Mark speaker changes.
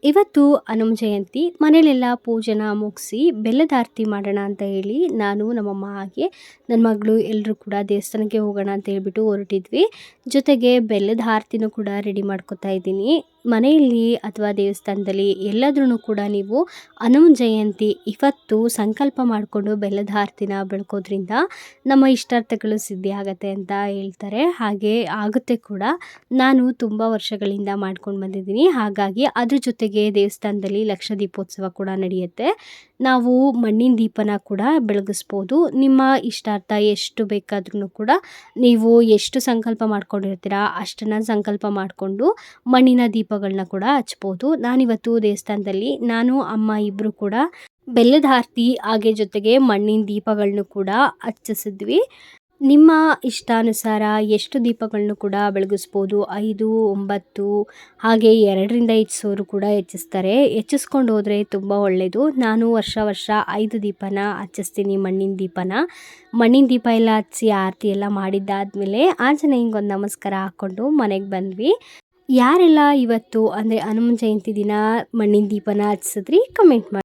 Speaker 1: ಇವತ್ತು ಹನುಮ ಜಯಂತಿ ಮನೇಲೆಲ್ಲ ಪೂಜೆನ ಮುಗಿಸಿ ಬೆಲ್ಲದ ಆರತಿ ಮಾಡೋಣ ಅಂತ ಹೇಳಿ ನಾನು ನಮ್ಮಮ್ಮ ಹಾಗೆ ನನ್ನ ಮಗಳು ಎಲ್ಲರೂ ಕೂಡ ದೇವಸ್ಥಾನಕ್ಕೆ ಹೋಗೋಣ ಅಂತ ಹೇಳ್ಬಿಟ್ಟು ಹೊರಟಿದ್ವಿ. ಜೊತೆಗೆ ಬೆಲ್ಲದ ಆರತಿನೂ ಕೂಡ ರೆಡಿ ಮಾಡ್ಕೊತಾ ಇದ್ದೀನಿ. ಮನೆಯಲ್ಲಿ ಅಥವಾ ದೇವಸ್ಥಾನದಲ್ಲಿ ಎಲ್ಲಾದ್ರೂ ಕೂಡ ನೀವು ಹನುಮ ಜಯಂತಿ ಇವತ್ತು ಸಂಕಲ್ಪ ಮಾಡಿಕೊಂಡು ಬೆಲ್ಲದ ಆರತಿನ ಬೆಳ್ಕೋದ್ರಿಂದ ನಮ್ಮ ಇಷ್ಟಾರ್ಥಗಳು ಸಿದ್ಧಿ ಆಗತ್ತೆ ಅಂತ ಹೇಳ್ತಾರೆ. ಹಾಗೆ ಆಗುತ್ತೆ ಕೂಡ. ನಾನು ತುಂಬ ವರ್ಷಗಳಿಂದ ಮಾಡ್ಕೊಂಡು ಬಂದಿದ್ದೀನಿ. ಹಾಗಾಗಿ ಅದ್ರ ಜೊತೆಗೆ ದೇವಸ್ಥಾನದಲ್ಲಿ ಲಕ್ಷ ದೀಪೋತ್ಸವ ಕೂಡ ನಡೆಯುತ್ತೆ. ನಾವು ಮಣ್ಣಿನ ದೀಪನ ಕೂಡ ಬೆಳಗಿಸ್ಬೋದು. ನಿಮ್ಮ ಇಷ್ಟಾರ್ಥ ಎಷ್ಟು ಬೇಕಾದ್ರೂ ಕೂಡ ನೀವು ಎಷ್ಟು ಸಂಕಲ್ಪ ಮಾಡ್ಕೊಂಡಿರ್ತೀರಾ ಅಷ್ಟನ್ನು ಸಂಕಲ್ಪ ಮಾಡಿಕೊಂಡು ಮಣ್ಣಿನ ದೀಪಗಳನ್ನ ಕೂಡ ಹಚ್ಬೋದು. ನಾನಿವತ್ತು ದೇವಸ್ಥಾನದಲ್ಲಿ ನಾನು ಅಮ್ಮ ಇಬ್ಬರು ಕೂಡ ಬೆಲ್ಲದ ಆರತಿ ಹಾಗೆ ಜೊತೆಗೆ ಮಣ್ಣಿನ ದೀಪಗಳನ್ನು ಕೂಡ ಹಚ್ಚಿಸಿದ್ವಿ. ನಿಮ್ಮ ಇಷ್ಟಾನುಸಾರ ಎಷ್ಟು ದೀಪಗಳನ್ನು ಕೂಡ ಬೆಳಗಿಸ್ಬೋದು. 5, 9 ಹಾಗೆ 2ರಿಂದ ಹೆಚ್ಚಿಸೋರು ಕೂಡ ಹೆಚ್ಚಿಸ್ತಾರೆ. ಹೆಚ್ಚಿಸ್ಕೊಂಡು ಹೋದರೆ ತುಂಬ ಒಳ್ಳೆಯದು. ನಾನು ವರ್ಷ 5 ದೀಪನ ಹಚ್ಚಿಸ್ತೀನಿ. ಮಣ್ಣಿನ ದೀಪ ಎಲ್ಲ ಹಚ್ಚಿ ಆರತಿ ಎಲ್ಲ ಮಾಡಿದ್ದಾದಮೇಲೆ ಆಂಜನೇಯಂಗೆ ಒಂದು ನಮಸ್ಕಾರ ಹಾಕ್ಕೊಂಡು ಮನೆಗೆ ಬಂದ್ವಿ. ಯಾರೆಲ್ಲ ಇವತ್ತು ಅಂದರೆ ಹನುಮ ಜಯಂತಿ ದಿನ ಮಣ್ಣಿನ ದೀಪನ ಹಚ್ಚಿಸಿದ್ರಿ ಕಮೆಂಟ್ ಮಾಡಿ.